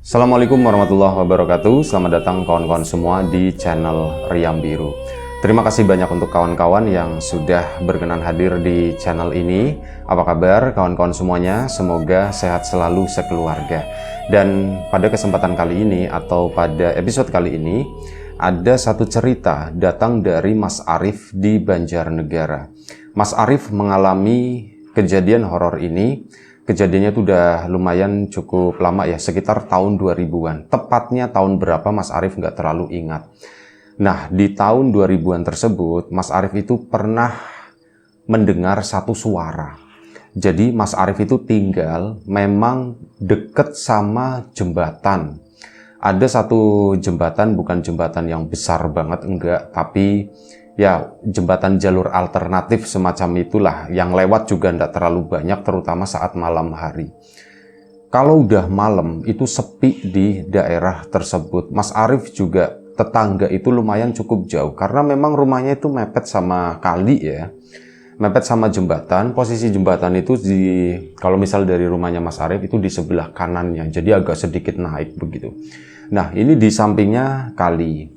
Assalamualaikum warahmatullahi wabarakatuh. Selamat datang kawan-kawan semua di channel Riam Biru. Terima kasih banyak untuk kawan-kawan yang sudah berkenan hadir di channel ini. Apa kabar kawan-kawan semuanya? Semoga sehat selalu sekeluarga. Dan pada kesempatan kali ini atau pada episode kali ini ada satu cerita datang dari Mas Arif di Banjarnegara. Mas Arif mengalami kejadian horor ini. Kejadiannya itu udah lumayan cukup lama ya, sekitar tahun 2000-an. Tepatnya tahun berapa Mas Arif nggak terlalu ingat. Nah, di tahun 2000-an tersebut, Mas Arif itu pernah mendengar satu suara. Jadi Mas Arif itu tinggal memang deket sama jembatan. Ada satu jembatan, bukan jembatan yang besar banget, enggak, tapi ya jembatan jalur alternatif semacam itulah, yang lewat juga tidak terlalu banyak, terutama saat malam hari. Kalau udah malam itu sepi di daerah tersebut. Mas Arif juga tetangga itu lumayan cukup jauh karena memang rumahnya itu mepet sama kali ya, mepet sama jembatan. Posisi jembatan itu kalau misal dari rumahnya Mas Arif itu di sebelah kanannya, jadi agak sedikit naik begitu. Nah, ini di sampingnya kali.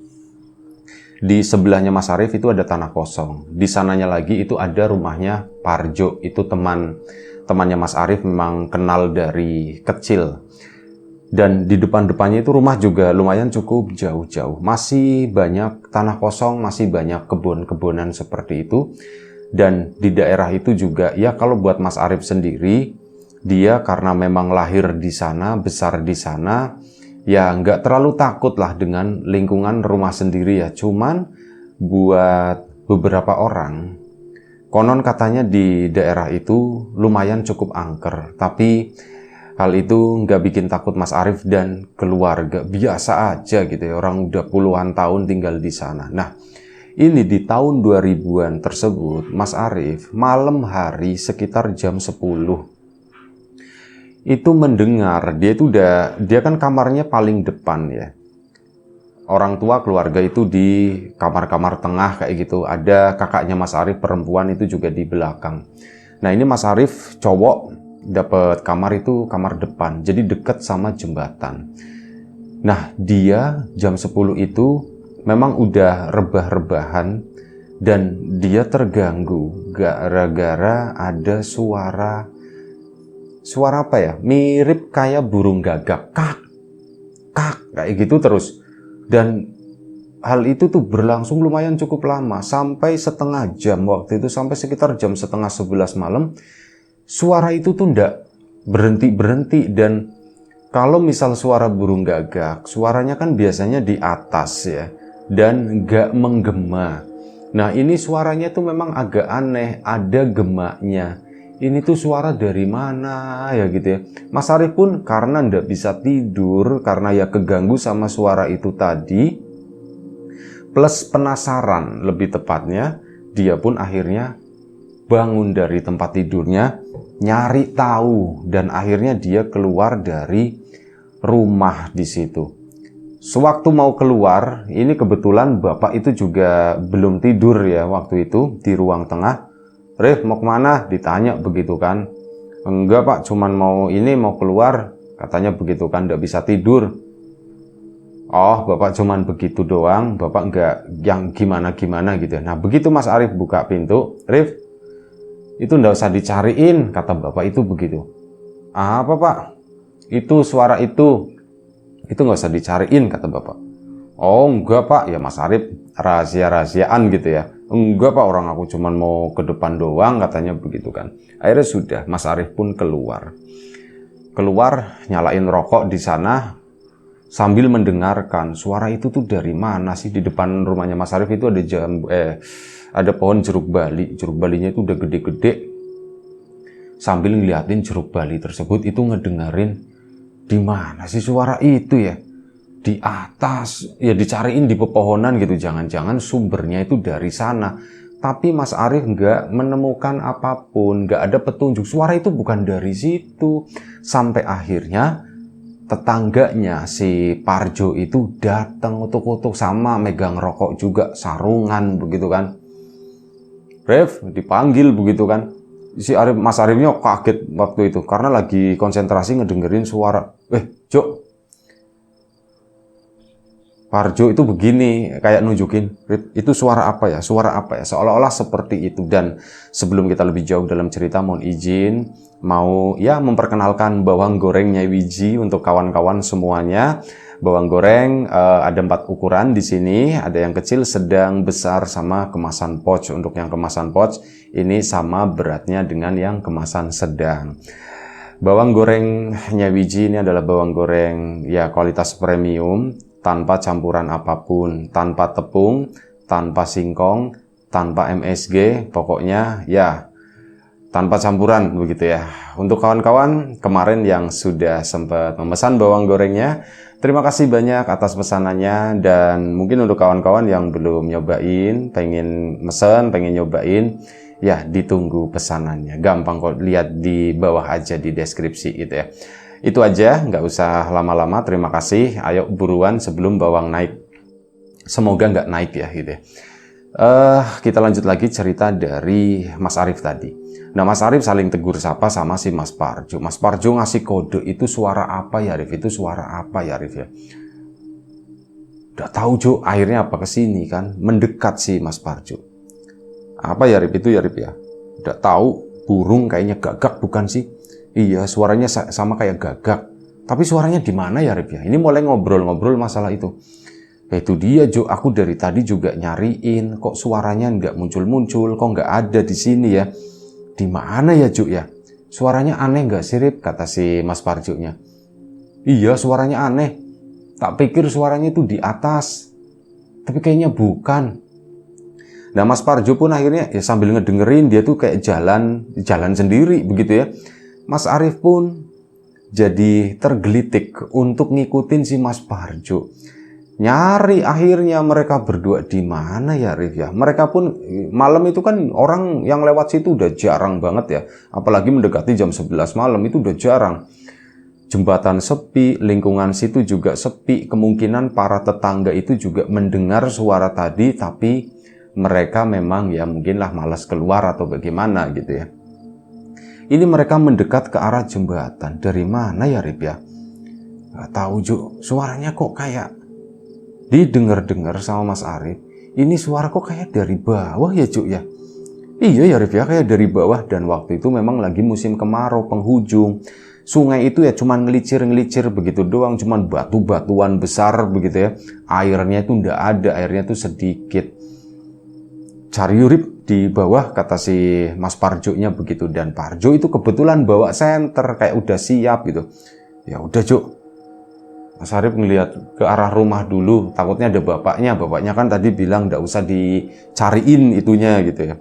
Di sebelahnya Mas Arif itu ada tanah kosong. Di sananya lagi itu ada rumahnya Parjo. Itu temannya Mas Arif, memang kenal dari kecil. Dan di depan-depannya itu rumah juga lumayan cukup jauh-jauh. Masih banyak tanah kosong, masih banyak kebun-kebunan seperti itu. Dan di daerah itu juga, ya kalau buat Mas Arif sendiri, dia karena memang lahir di sana, besar di sana, ya nggak terlalu takut lah dengan lingkungan rumah sendiri ya. Cuman buat beberapa orang, konon katanya di daerah itu lumayan cukup angker. Tapi hal itu nggak bikin takut Mas Arif dan keluarga. Biasa aja gitu ya, orang udah puluhan tahun tinggal di sana. Nah, ini di tahun 2000-an tersebut, Mas Arif malam hari sekitar jam 10 itu mendengar, dia kan kamarnya paling depan ya. Orang tua keluarga itu di kamar-kamar tengah kayak gitu. Ada kakaknya Mas Arif perempuan itu juga di belakang. Nah, ini Mas Arif cowok dapat kamar itu kamar depan, jadi deket sama jembatan. Nah, dia jam 10 itu memang udah rebah-rebahan dan dia terganggu gara-gara ada suara apa ya, mirip kayak burung gagak, kak kayak gitu terus. Dan hal itu tuh berlangsung lumayan cukup lama, sampai setengah jam. Waktu itu sampai sekitar jam setengah 11 malam suara itu tuh ndak berhenti. Dan kalau misal suara burung gagak, suaranya kan biasanya di atas ya, dan nggak menggema. Nah, ini suaranya tuh memang agak aneh, ada gemaknya. Ini tuh suara dari mana ya gitu ya. Mas Arif pun karena ndak bisa tidur, karena ya keganggu sama suara itu tadi, plus penasaran lebih tepatnya, dia pun akhirnya bangun dari tempat tidurnya, nyari tahu, dan akhirnya dia keluar dari rumah di situ. Sewaktu mau keluar, ini kebetulan bapak itu juga belum tidur ya waktu itu di ruang tengah. Rif, mau kemana? Ditanya begitu kan. Enggak pak, cuman mau keluar, katanya begitu kan, nggak bisa tidur. Oh, bapak cuman begitu doang, bapak enggak yang gimana-gimana gitu. Nah, begitu Mas Arif buka pintu, Rif, itu nggak usah dicariin, kata bapak itu begitu. Apa pak? Itu suara itu nggak usah dicariin, kata bapak. Oh enggak pak, ya Mas Arif rahasia-rahasiaan gitu ya. Enggak pak, orang aku cuman mau ke depan doang, katanya begitu kan. Akhirnya sudah, Mas Arif pun keluar, nyalain rokok di sana sambil mendengarkan suara itu tuh dari mana sih. Di depan rumahnya Mas Arif itu ada pohon jeruk bali. Jeruk balinya itu udah gede-gede. Sambil ngeliatin jeruk bali tersebut, itu ngedengerin di mana sih suara itu ya. Di atas, ya dicariin di pepohonan gitu, jangan-jangan sumbernya itu dari sana. Tapi Mas Arif nggak menemukan apapun, nggak ada petunjuk, suara itu bukan dari situ. Sampai akhirnya tetangganya si Parjo itu datang utuk-utuk, sama megang rokok juga, sarungan begitu kan. Ref, dipanggil begitu kan. Mas Arifnya kaget waktu itu karena lagi konsentrasi ngedengerin suara. Jok, Parjo itu begini, kayak nunjukin, Rip, itu suara apa ya? Suara apa ya? Seolah-olah seperti itu. Dan sebelum kita lebih jauh dalam cerita, mohon izin mau ya memperkenalkan bawang goreng Nyai Wiji untuk kawan-kawan semuanya. Bawang goreng ada 4 ukuran di sini, ada yang kecil, sedang, besar, sama kemasan pouch. Untuk yang kemasan pouch ini sama beratnya dengan yang kemasan sedang. Bawang goreng Nyai Wiji ini adalah bawang goreng ya kualitas premium, tanpa campuran apapun, tanpa tepung, tanpa singkong, tanpa MSG, pokoknya ya tanpa campuran begitu ya. Untuk kawan-kawan kemarin yang sudah sempat memesan bawang gorengnya, terima kasih banyak atas pesanannya. Dan mungkin untuk kawan-kawan yang belum nyobain, pengen mesen, pengen nyobain, ya ditunggu pesanannya. Gampang kok, lihat di bawah aja di deskripsi gitu ya. Itu aja, nggak usah lama-lama. Terima kasih. Ayo buruan sebelum bawang naik. Semoga nggak naik ya gitu ya. Kita lanjut lagi cerita dari Mas Arif tadi. Nah, Mas Arif saling tegur sapa sama si Mas Parjo. Mas Parjo ngasih kode, itu suara apa ya Arif? Itu suara apa ya Arif ya? Udah tahu Jo, akhirnya apa kesini kan? Mendekat si Mas Parjo. Apa ya Arif itu ya Arif ya? Udah tahu, burung kayaknya gagak bukan sih? Iya, suaranya sama kayak gagak. Tapi suaranya di mana ya, Rip ya? Ini mulai ngobrol-ngobrol masalah itu. Itu dia, Jo. Aku dari tadi juga nyariin. Kok suaranya nggak muncul-muncul? Kok nggak ada di sini ya? Di mana ya, Jo ya? Suaranya aneh nggak sih, Rip? Kata si Mas Parjo-nya. Iya, suaranya aneh. Tak pikir suaranya itu di atas. Tapi kayaknya bukan. Nah, Mas Parjo pun akhirnya ya sambil ngedengerin, dia tuh kayak jalan sendiri begitu ya. Mas Arif pun jadi tergelitik untuk ngikutin si Mas Parjo. Nyari akhirnya mereka berdua di mana ya Arif ya. Mereka pun malam itu kan orang yang lewat situ udah jarang banget ya. Apalagi mendekati jam 11 malam itu udah jarang. Jembatan sepi, lingkungan situ juga sepi. Kemungkinan para tetangga itu juga mendengar suara tadi, tapi mereka memang ya mungkinlah malas keluar atau bagaimana gitu ya. Ini mereka mendekat ke arah jembatan. Dari mana ya Rip ya? Gak tahu Jo. Suaranya kok kayak didengar-dengar sama Mas Arif. Ini suara kok kayak dari bawah ya Jo ya? Iya ya Rip ya, kayak dari bawah. Dan waktu itu memang lagi musim kemarau, penghujung. Sungai itu ya cuman ngelicir-ngelicir begitu doang. Cuman batu-batuan besar begitu ya. Airnya itu ndak ada, airnya itu sedikit. Cari Rip di bawah, kata si Mas Parjo-nya begitu. Dan Parjo itu kebetulan bawa senter, kayak udah siap gitu. Ya udah Jo, Mas Arif ngelihat ke arah rumah dulu, takutnya ada bapaknya kan tadi bilang nggak usah dicariin itunya gitu ya.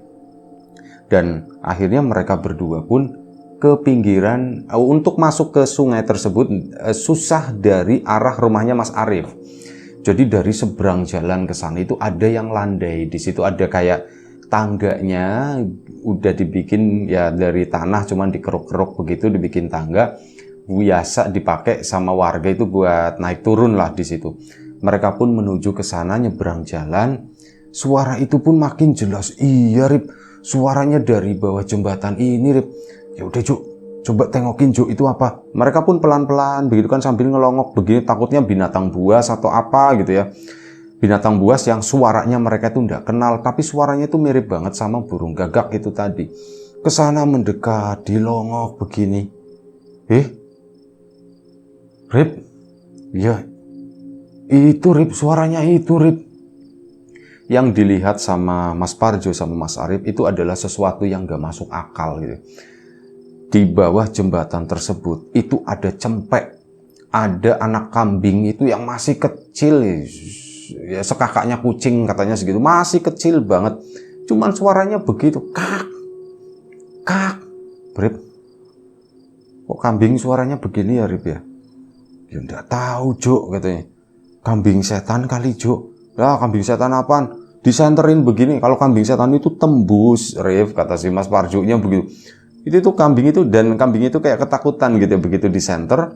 Dan akhirnya mereka berdua pun ke pinggiran. Untuk masuk ke sungai tersebut susah dari arah rumahnya Mas Arif. Jadi dari seberang jalan ke sana itu ada yang landai. Di situ ada kayak tangganya udah dibikin ya dari tanah, cuman dikeruk-keruk begitu, dibikin tangga biasa dipakai sama warga itu buat naik turun lah di situ. Mereka pun menuju ke sana, nyebrang jalan. Suara itu pun makin jelas. Iya Rip, suaranya dari bawah jembatan ini Rip. Ya udah Jo, coba tengokin Jo, itu apa? Mereka pun pelan-pelan begitu kan sambil ngelongok begini, takutnya binatang buas atau apa gitu ya. Binatang buas yang suaranya mereka itu tidak kenal, tapi suaranya itu mirip banget sama burung gagak itu tadi. Kesana mendekat, dilongok begini. Rip, ya itu Rip, suaranya itu Rip. Yang dilihat sama Mas Parjo sama Mas Arif itu adalah sesuatu yang gak masuk akal gitu. Di bawah jembatan tersebut itu ada cempek, ada anak kambing itu yang masih kecil ya, sekakaknya kucing katanya segitu, masih kecil banget, cuman suaranya begitu, kak Rip. Kok kambing suaranya begini ya Rip ya? Ya enggak tahu Jo, katanya. Kambing setan kali Jo. Lah kambing setan apaan? Disenterin begini, kalau kambing setan itu tembus Rip, kata si Mas Parjo-nya begitu. Itu tuh kambing itu, dan kambing itu kayak ketakutan gitu ya, begitu disenter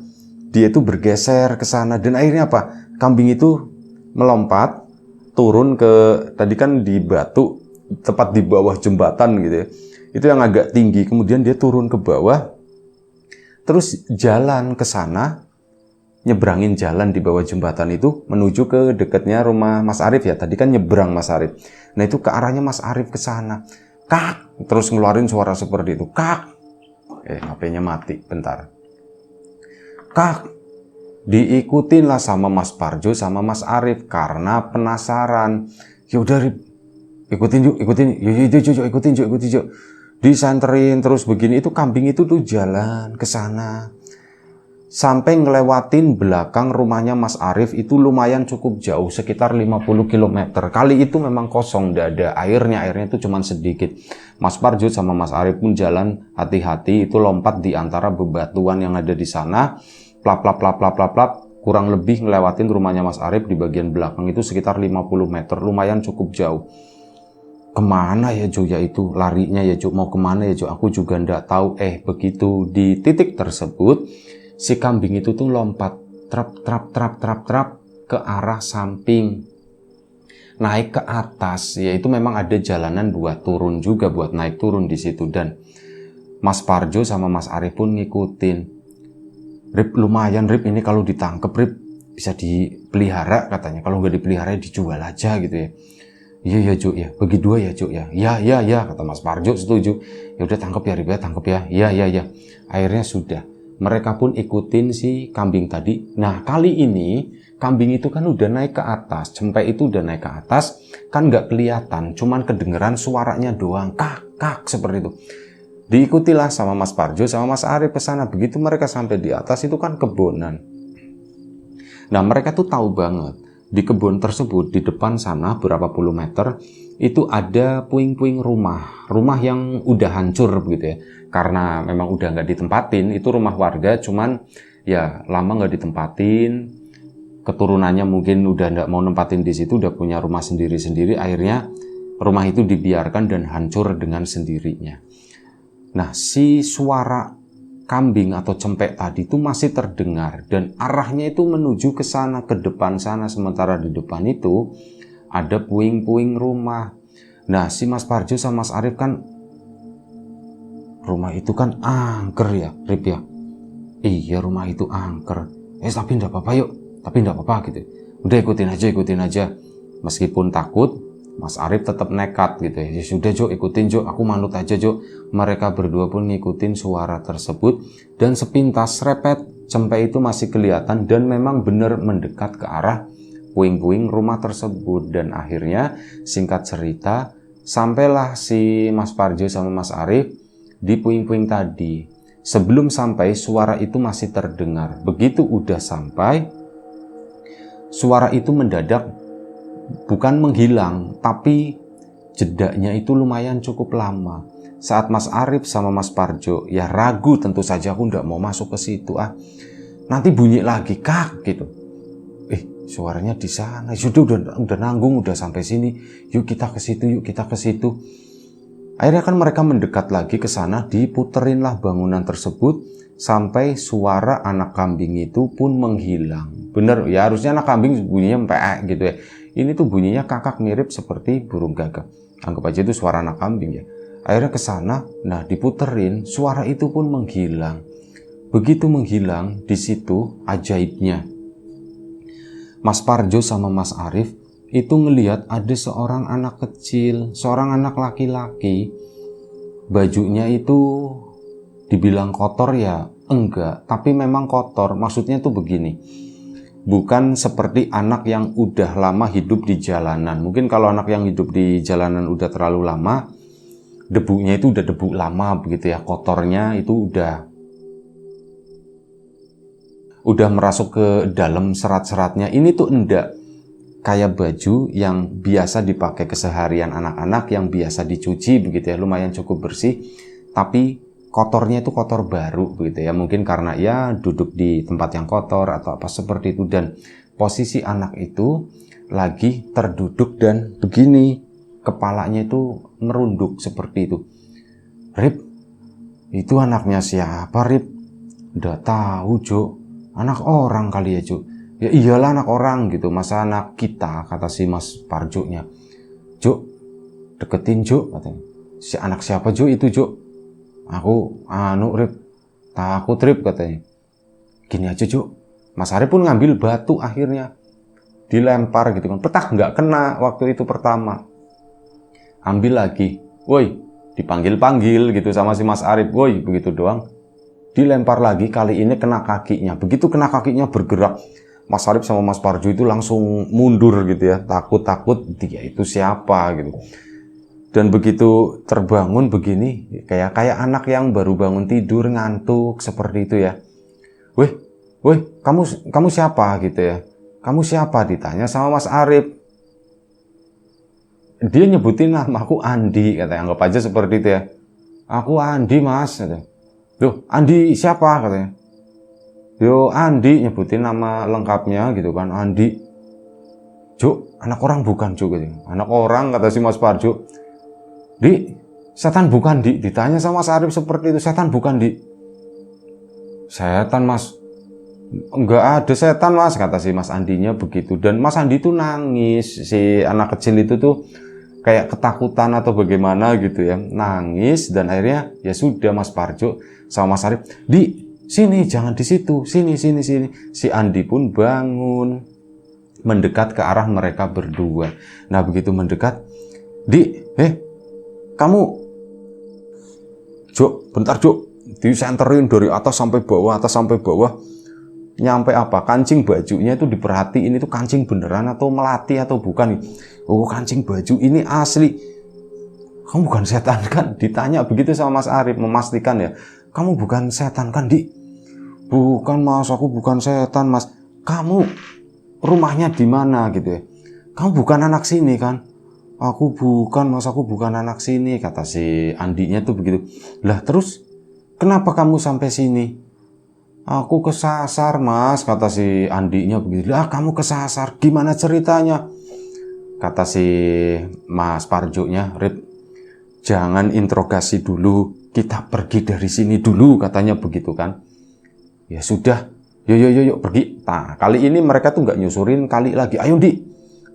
dia itu bergeser ke sana. Dan akhirnya apa? Kambing itu melompat turun ke, tadi kan di batu tepat di bawah jembatan gitu ya, itu yang agak tinggi. Kemudian dia turun ke bawah terus jalan ke sana nyebrangin jalan di bawah jembatan itu menuju ke dekatnya rumah Mas Arif ya. Tadi kan nyebrang Mas Arif. Nah itu ke arahnya Mas Arif ke sana. Kak, terus ngeluarin suara seperti itu. Kak. HP-nya mati, bentar. Kak, diikutin lah sama Mas Parjo sama Mas Arif karena penasaran. Ya udah Rip, ikutin yuk. Ikutin yuk. Disanterin terus begini, itu kambing itu tuh jalan ke sana. Sampai ngelewatin belakang rumahnya Mas Arif itu lumayan cukup jauh, sekitar 50 km. Kali itu memang kosong, tidak ada airnya itu cuma sedikit. Mas Parjo sama Mas Arif pun jalan hati-hati, itu lompat di antara bebatuan yang ada di sana. Plap, kurang lebih ngelewatin rumahnya Mas Arif di bagian belakang itu sekitar 50 meter, lumayan cukup jauh. Kemana ya Jo ya itu larinya ya Jo, mau kemana ya Jo, aku juga ndak tahu. Begitu di titik tersebut, si kambing itu tuh lompat trap ke arah samping, naik ke atas. Yaitu memang ada jalanan buat turun juga, buat naik turun di situ. Dan Mas Parjo sama Mas Arif pun ngikutin. Rip, lumayan Rip, ini kalau ditangkep Rip bisa dipelihara katanya. Kalau nggak dipelihara dijual aja gitu ya. Iya Jo ya, bagi dua ya Jo ya. Ya kata Mas Parjo, setuju. Ya udah tangkep ya Rip ya, tangkep ya. Iya. Akhirnya sudah. Mereka pun ikutin si kambing tadi. Nah kali ini kambing itu kan udah naik ke atas, cempe itu udah naik ke atas, kan nggak kelihatan, cuman kedengeran suaranya doang, kak seperti itu. Diikutilah sama Mas Parjo sama Mas Arif ke sana. Begitu mereka sampai di atas itu kan kebonan. Nah mereka tuh tahu banget di kebun tersebut di depan sana berapa puluh meter itu ada puing-puing rumah yang udah hancur begitu ya. Karena memang udah nggak ditempatin, itu rumah warga, cuman ya lama nggak ditempatin, keturunannya mungkin udah nggak mau nempatin di situ, udah punya rumah sendiri-sendiri, akhirnya rumah itu dibiarkan dan hancur dengan sendirinya. Nah si suara kambing atau cempek tadi itu masih terdengar dan arahnya itu menuju ke sana, ke depan sana, sementara di depan itu ada puing-puing rumah. Nah si Mas Parjo sama Mas Arif kan, rumah itu kan angker ya Rip ya. Iya rumah itu angker. Tapi enggak apa-apa yuk. Tapi enggak apa-apa gitu. Udah ikutin aja. Meskipun takut, Mas Arif tetap nekat gitu ya. Ya sudah Jo, ikutin Jo. Aku manut aja Jo. Mereka berdua pun ngikutin suara tersebut. Dan sepintas repet, cempe itu masih kelihatan dan memang benar mendekat ke arah puing-puing rumah tersebut. Dan akhirnya singkat cerita, sampailah si Mas Parjo sama Mas Arif di puing-puing tadi. Sebelum sampai, suara itu masih terdengar. Begitu udah sampai, suara itu mendadak bukan menghilang, tapi jedanya itu lumayan cukup lama. Saat Mas Arif sama Mas Parjo ya ragu, tentu saja aku nggak mau masuk ke situ. Nanti bunyi lagi kak gitu. Suaranya di sana. Sudah udah nanggung, udah sampai sini. Yuk kita ke situ. Akhirnya kan mereka mendekat lagi ke sana, diputerinlah bangunan tersebut sampai suara anak kambing itu pun menghilang. Bener ya, harusnya anak kambing bunyinya empek gitu ya. Ini tuh bunyinya kakak, mirip seperti burung gagak. Anggap aja itu suara anak kambing ya. Akhirnya ke sana, nah diputerin, suara itu pun menghilang. Begitu menghilang, di situ ajaibnya. Mas Parjo sama Mas Arif itu ngelihat ada seorang anak kecil, seorang anak laki-laki. Bajunya itu dibilang kotor ya enggak, tapi memang kotor. Maksudnya tuh begini, bukan seperti anak yang udah lama hidup di jalanan. Mungkin kalau anak yang hidup di jalanan udah terlalu lama, debunya itu udah debu lama begitu ya, kotornya itu udah merasuk ke dalam serat-seratnya. Ini tuh enggak, kayak baju yang biasa dipakai keseharian anak-anak yang biasa dicuci begitu ya, lumayan cukup bersih, tapi kotornya itu kotor baru begitu ya. Mungkin karena ya duduk di tempat yang kotor atau apa seperti itu. Dan posisi anak itu lagi terduduk dan begini, kepalanya itu merunduk seperti itu. Rip, itu anaknya siapa Rip? Udah tahu Jo, anak orang kali ya Jo. Ya iyalah anak orang gitu, masa anak kita, kata si Mas Parjo-nya. Jo, deketin Jo katanya. Si anak siapa Jo itu Jo? Aku Rip, takut Rip katanya. Gini aja Jo, Mas Arif pun ngambil batu akhirnya. Dilempar gitu kan. Petak, nggak kena waktu itu pertama. Ambil lagi. Woi, dipanggil-panggil gitu sama si Mas Arif. Woi, begitu doang. Dilempar lagi, kali ini kena kakinya. Begitu kena kakinya bergerak. Mas Arif sama Mas Parjo itu langsung mundur gitu ya. Takut-takut dia itu siapa gitu. Dan begitu terbangun begini, kayak anak yang baru bangun tidur, ngantuk seperti itu ya. Weh, kamu siapa gitu ya. Kamu siapa? Ditanya sama Mas Arif. Dia nyebutin namaku Andi, katanya. Anggap aja seperti itu ya. Aku Andi, Mas, katanya. Loh, Andi siapa? Katanya. Yo, Andi, nyebutin nama lengkapnya gitu kan. Andi. Juk, anak orang bukan, Juk, katanya. Anak orang, kata si Mas Parjo. Di, setan bukan, Di. Ditanya sama Mas Arif seperti itu. Setan bukan, Di. Setan, Mas. Enggak ada setan, Mas, kata si Mas Andinya begitu. Dan Mas Andi tuh nangis. Si anak kecil itu tuh kayak ketakutan atau bagaimana gitu ya. Nangis dan akhirnya ya sudah Mas Parjo sama Mas Arif. Di sini, jangan di situ. Sini. Si Andi pun bangun. Mendekat ke arah mereka berdua. Nah begitu mendekat. Di, kamu. Jok, bentar Jok. Disenterin dari atas sampai bawah. Nyampe apa? Kancing bajunya itu diperhatiin itu kancing beneran atau melati atau bukan. Oh, kancing baju ini asli. Kamu bukan setan kan? Ditanya begitu sama Mas Arif, memastikan ya. Kamu bukan setan kan, Di? Bukan, Mas, aku bukan setan, Mas. Kamu rumahnya di mana gitu ya? Kamu bukan anak sini kan? Aku bukan, Mas, aku bukan anak sini, kata si Andinya tuh begitu. Lah terus kenapa kamu sampai sini? Aku kesasar, Mas, kata si Andinya begitu. Lah kamu kesasar, gimana ceritanya? Kata si Mas Parjonya, Rip, jangan interogasi dulu, kita pergi dari sini dulu, katanya begitu kan. Ya sudah, yuk pergi. Nah, kali ini mereka tuh nggak nyusurin kali lagi. Ayo Di,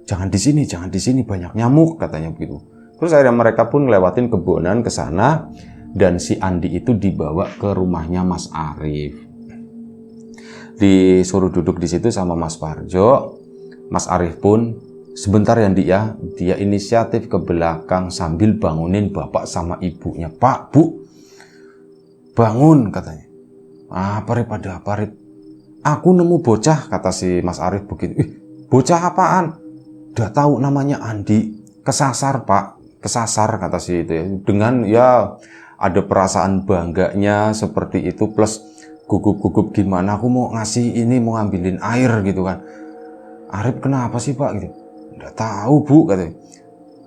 jangan di sini banyak nyamuk, katanya begitu. Terus akhirnya mereka pun ngelewatin kebonan ke sana dan si Andi itu dibawa ke rumahnya Mas Arif. Disuruh duduk di situ sama Mas Parjo. Mas Arif pun sebentar ya dia inisiatif ke belakang sambil bangunin bapak sama ibunya. Pak, Bu, bangun, katanya. Apa Rip? Aku nemu bocah, kata si Mas Arif begitu. Bocah apaan? Udah tahu namanya Andi. Kesasar, Pak. Kesasar, kata si itu ya. Dengan ya ada perasaan bangganya seperti itu plus gugup-gugup gimana aku mau ngasih ini, mau ngambilin air gitu kan. Arif kenapa sih Pak gitu? Nggak tahu Bu, katanya.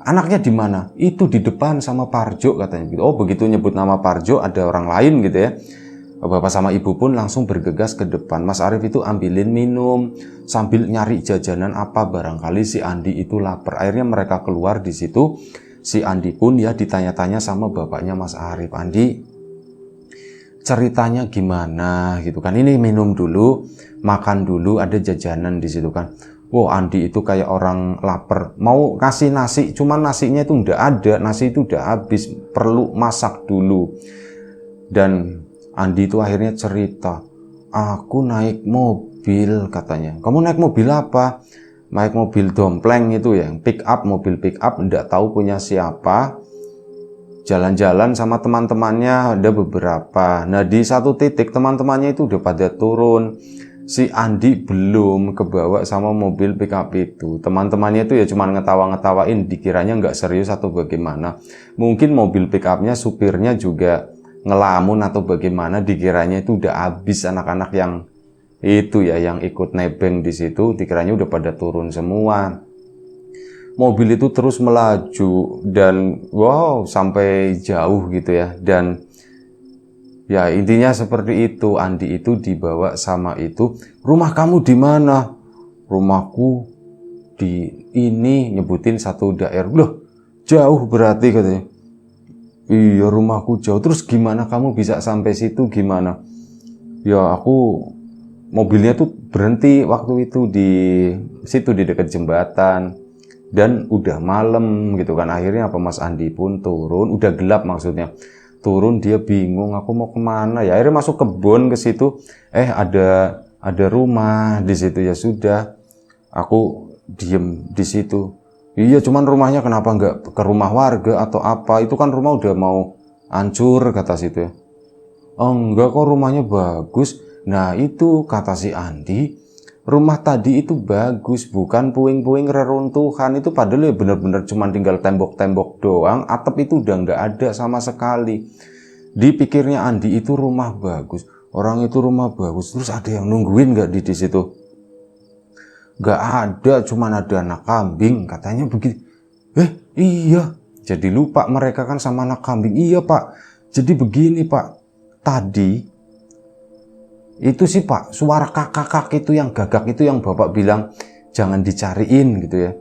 Anaknya di mana? Itu di depan sama Parjo, katanya gitu. Oh begitu nyebut nama Parjo ada orang lain gitu ya. Bapak sama ibu pun langsung bergegas ke depan. Mas Arif itu ambilin minum sambil nyari jajanan apa barangkali si Andi itu lapar. Akhirnya mereka keluar di situ. Si Andi pun ya ditanya-tanya sama bapaknya Mas Arif. Andi, ceritanya gimana gitu kan, ini minum dulu, makan dulu, ada jajanan di situ kan. Wow, Andi itu kayak orang lapar, mau kasih nasi, cuman nasinya itu udah ada, nasi itu udah habis, perlu masak dulu. Dan Andi itu akhirnya cerita, aku naik mobil, katanya. Kamu naik mobil apa? Naik mobil dompleng itu ya, mobil pick up, enggak tahu punya siapa. Jalan-jalan sama teman-temannya ada beberapa. Nah di satu titik teman-temannya itu udah pada turun. Si Andi belum kebawa sama mobil pick up itu. Teman-temannya itu ya cuma ngetawa-ngetawain, dikiranya nggak serius atau bagaimana. Mungkin mobil pick upnya supirnya juga ngelamun atau bagaimana, dikiranya itu udah habis anak-anak yang itu ya, yang ikut nebeng di situ, dikiranya udah pada turun semua. Mobil itu terus melaju dan wow sampai jauh gitu ya. Dan ya intinya seperti itu. Andi itu dibawa sama itu. Rumah kamu di mana? Rumahku di ini, nyebutin satu daerah. Loh, jauh berarti, katanya. Iya, rumahku jauh. Terus gimana kamu bisa sampai situ, gimana? Ya aku mobilnya tuh berhenti waktu itu di situ di dekat jembatan. Dan udah malam gitu kan. Akhirnya apa, Mas Andi pun turun, udah gelap maksudnya. Turun dia bingung aku mau kemana ya. Akhirnya masuk kebun ke situ. Ada ada rumah di situ. Ya sudah, aku diem di situ. Iya, cuman rumahnya kenapa nggak ke rumah warga atau apa? Itu kan rumah udah mau hancur, kata situ ya. Oh enggak kok, rumahnya bagus. Nah itu kata si Andi, rumah tadi itu bagus, bukan puing-puing reruntuhan. Itu padahal ya bener-bener cuman tinggal tembok-tembok doang, atap itu udah nggak ada sama sekali. Dipikirnya Andi itu rumah bagus, orang itu rumah bagus, terus ada yang nungguin nggak di situ? Gak ada, cuman ada anak kambing, katanya begitu. Iya, jadi lupa mereka kan sama anak kambing. Iya Pak, jadi begini Pak, tadi itu sih Pak, suara kakak itu yang gagak itu yang Bapak bilang jangan dicariin gitu ya.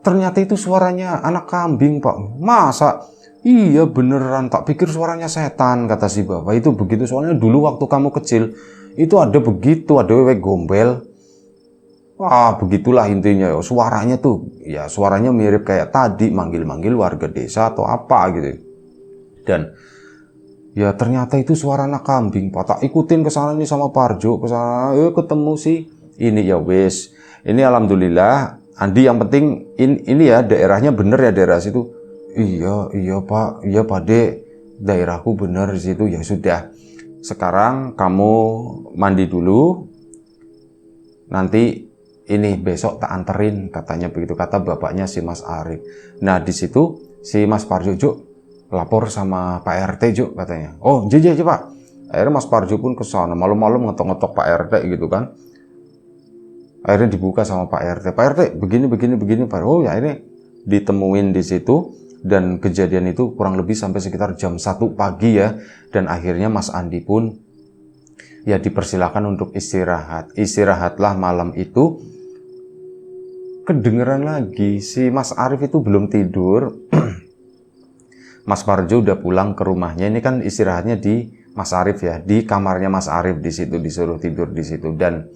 Ternyata itu suaranya anak kambing Pak. Masa? Iya beneran, tak pikir suaranya setan, kata si Bapak. Itu begitu, soalnya dulu waktu kamu kecil itu ada begitu, ada wewe gombel. Wah, begitulah intinya. Suaranya tuh, ya suaranya mirip kayak tadi, manggil-manggil warga desa atau apa gitu. Dan ya ternyata itu suara anak kambing. Pak, tak ikutin ke sana nih sama Parjo, ke sana, ketemu sih. Ini ya wes. Ini alhamdulillah, Andi yang penting ini ya daerahnya bener ya, daerah situ. Iya Pak, iya Pak Dek, daerahku bener di situ. Ya sudah. Sekarang kamu mandi dulu. Nanti ini besok tak anterin, katanya begitu, kata bapaknya si Mas Arif. Nah di situ si Mas Parjo, Juk, lapor sama Pak RT Juk, katanya. Oh jj Pak. Akhirnya Mas Parjo pun ke sana malam-malam ngetok-ngetok Pak RT gitu kan. Akhirnya dibuka sama Pak RT. Pak RT begini Pak. Oh ya, akhirnya ditemuin di situ, dan kejadian itu kurang lebih sampai sekitar jam 1 pagi ya. Dan akhirnya Mas Andi pun ya dipersilakan untuk istirahat. Istirahatlah malam itu. Kedengeran lagi, si Mas Arif itu belum tidur. Mas Parjo udah pulang ke rumahnya. Ini kan istirahatnya di Mas Arif ya, di kamarnya Mas Arif di situ, disuruh tidur di situ. Dan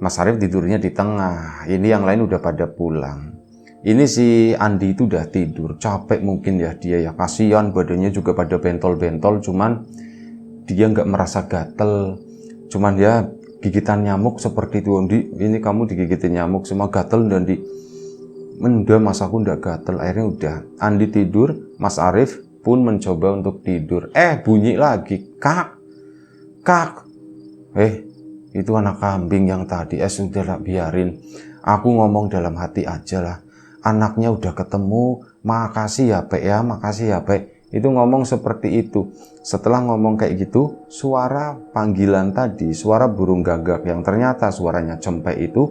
Mas Arif tidurnya di tengah. Ini yang lain udah pada pulang. Ini si Andi itu udah tidur, capek mungkin ya dia ya. Kasihan, badannya juga pada bentol-bentol, cuman dia nggak merasa gatel. Cuman ya gigitan nyamuk seperti itu. Ini kamu digigitin nyamuk semua, gatel, dan udah mas aku nggak gatel. Akhirnya udah Andi tidur, Mas Arif pun mencoba untuk tidur. Bunyi lagi, kak. Itu anak kambing yang tadi. Sudahlah, biarin. Aku ngomong dalam hati aja lah. Anaknya udah ketemu, makasih ya Pak ya, makasih ya Pak. Itu ngomong seperti itu. Setelah ngomong kayak gitu, suara panggilan tadi, suara burung gagak yang ternyata suaranya Cempek itu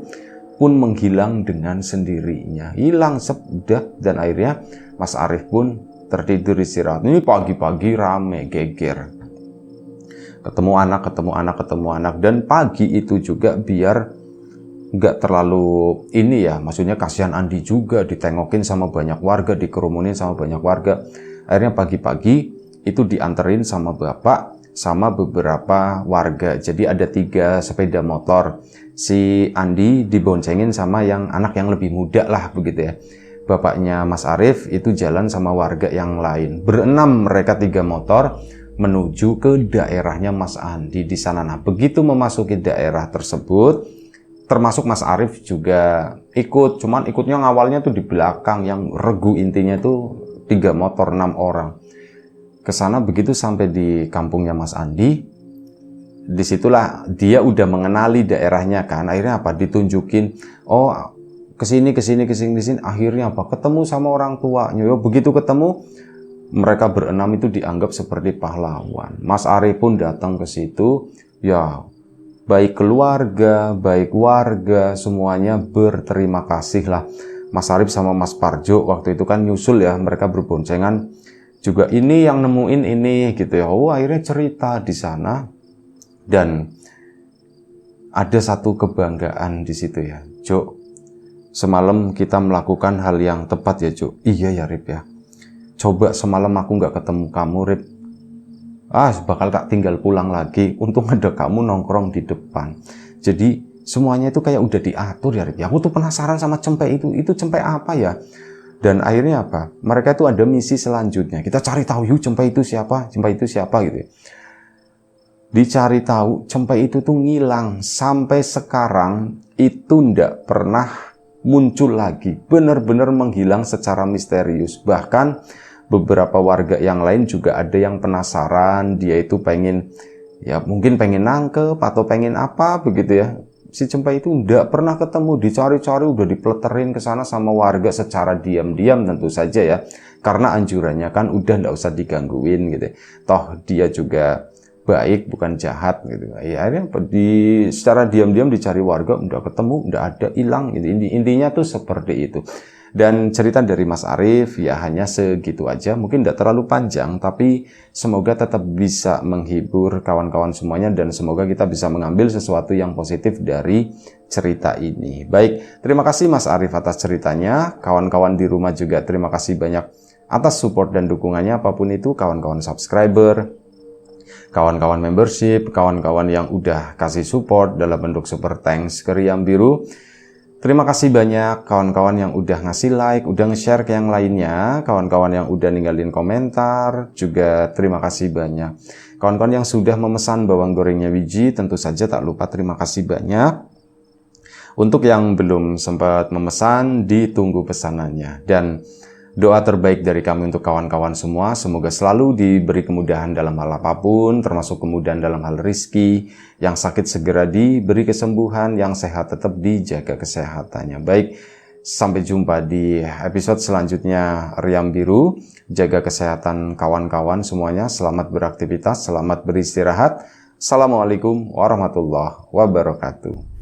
pun menghilang dengan sendirinya. Hilang udah, dan akhirnya Mas Arif pun tertidur istirahat. Ini pagi-pagi rame, geger. Ketemu anak. Dan pagi itu juga biar nggak terlalu ini ya, maksudnya kasihan Andi juga ditengokin sama banyak warga, dikerumunin sama banyak warga. Akhirnya pagi-pagi itu dianterin sama bapak sama beberapa warga. Jadi ada 3 sepeda motor. Si Andi diboncengin sama anak yang lebih muda lah begitu ya. Bapaknya Mas Arif itu jalan sama warga yang lain. Berenam mereka, 3 motor menuju ke daerahnya Mas Andi di sana. Nah, begitu memasuki daerah tersebut, termasuk Mas Arif juga ikut. Cuman ikutnya awalnya tuh di belakang, yang regu intinya tuh 3 motor 6 orang. Kesana begitu sampai di kampungnya Mas Andi, disitulah dia udah mengenali daerahnya kan. Akhirnya apa? Ditunjukin, oh kesini. Akhirnya apa? Ketemu sama orang tuanya. Begitu ketemu, mereka berenam itu dianggap seperti pahlawan. Mas Arif pun datang ke situ. Ya, baik keluarga, baik warga, semuanya berterima kasih lah. Mas Arif sama Mas Parjo waktu itu kan nyusul ya, mereka berboncengan. Juga ini yang nemuin ini gitu ya. Akhirnya cerita di sana. Dan ada satu kebanggaan di situ ya. Jok, semalam kita melakukan hal yang tepat ya Jok. Iya ya Rip ya. Coba semalam aku nggak ketemu kamu Rip, bakal tak tinggal pulang lagi. Untung ada kamu nongkrong di depan. Jadi semuanya itu kayak udah diatur ya Rip. Aku tuh penasaran sama Cempek itu. Itu Cempek apa ya? Dan akhirnya apa? Mereka itu ada misi selanjutnya. Kita cari tahu yuk Cempek itu siapa gitu. Dicari tahu, cempe itu tuh ngilang. Sampai sekarang itu ndak pernah muncul lagi. Benar-benar menghilang secara misterius. Bahkan beberapa warga yang lain juga ada yang penasaran. Dia itu pengen, ya mungkin pengen nangkep atau pengen apa begitu ya. Si cempe itu ndak pernah ketemu, dicari-cari, udah dipeleterin ke sana sama warga secara diam-diam tentu saja ya. Karena anjurannya kan udah ndak usah digangguin gitu. Toh dia juga baik, bukan jahat gitu. Ya akhirnya secara diam-diam dicari warga, ndak ketemu, ndak ada, hilang gitu. Intinya tuh seperti itu. Dan cerita dari Mas Arief ya hanya segitu aja, mungkin tidak terlalu panjang, tapi semoga tetap bisa menghibur kawan-kawan semuanya dan semoga kita bisa mengambil sesuatu yang positif dari cerita ini. Baik, terima kasih Mas Arief atas ceritanya, kawan-kawan di rumah juga terima kasih banyak atas support dan dukungannya apapun itu, kawan-kawan subscriber, kawan-kawan membership, kawan-kawan yang udah kasih support dalam bentuk super thanks ke Riam Biru. Terima kasih banyak kawan-kawan yang udah ngasih like, udah nge-share ke yang lainnya, kawan-kawan yang udah ninggalin komentar, juga terima kasih banyak. Kawan-kawan yang sudah memesan bawang gorengnya Wiji, tentu saja tak lupa terima kasih banyak. Untuk yang belum sempat memesan, ditunggu pesanannya. Dan doa terbaik dari kami untuk kawan-kawan semua, semoga selalu diberi kemudahan dalam hal apapun, termasuk kemudahan dalam hal rizki, yang sakit segera diberi kesembuhan, yang sehat tetap dijaga kesehatannya. Baik, sampai jumpa di episode selanjutnya Riam Biru. Jaga kesehatan kawan-kawan semuanya, selamat beraktivitas, selamat beristirahat. Assalamualaikum warahmatullahi wabarakatuh.